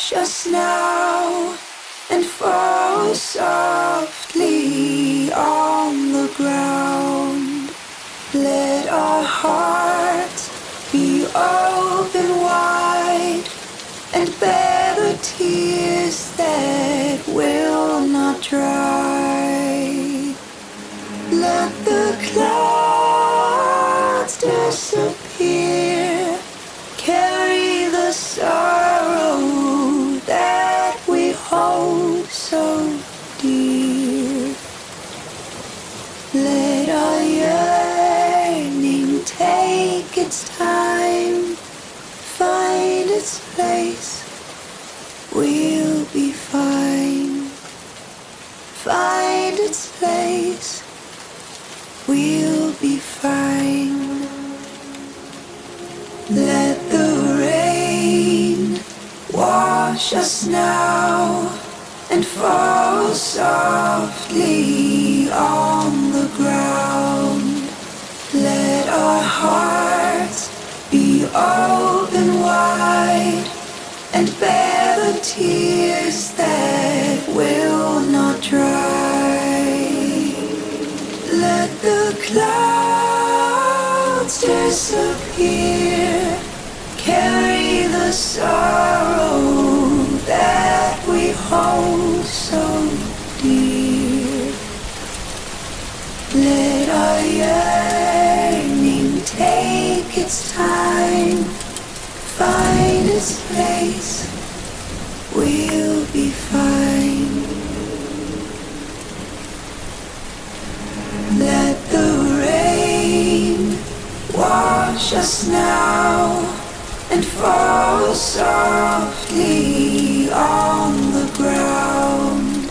Wash us now and fall softly on the ground. Let our hearts be open wide and bear the tears that will not dry. Let the clouds disappear, carry the sorrow that we hold so dear. Let our yearning take its time, find its place, we'll be fine. Find its place, we'll be fine. Let the rain wash us now and fall softly on the ground. Let our hearts be open wide and bear the tears that will not dry. Let the clouds disappear, carry the sorrow that we hold so dear. Let our yearning take its time, find its place, we'll be fine. Let the rain wash us now and fall softly on the ground.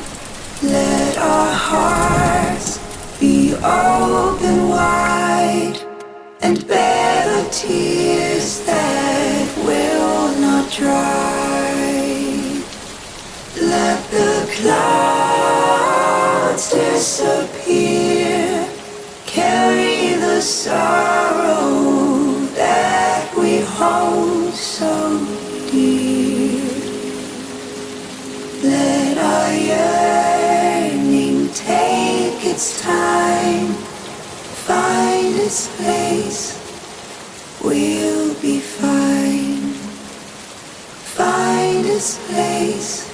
Let our hearts be open wide and bear the tears that will not dry. Let the clouds disappear, carry the sorrow that we hold so dear. Let our yearning take its time, find its place, we'll be fine. Find its place,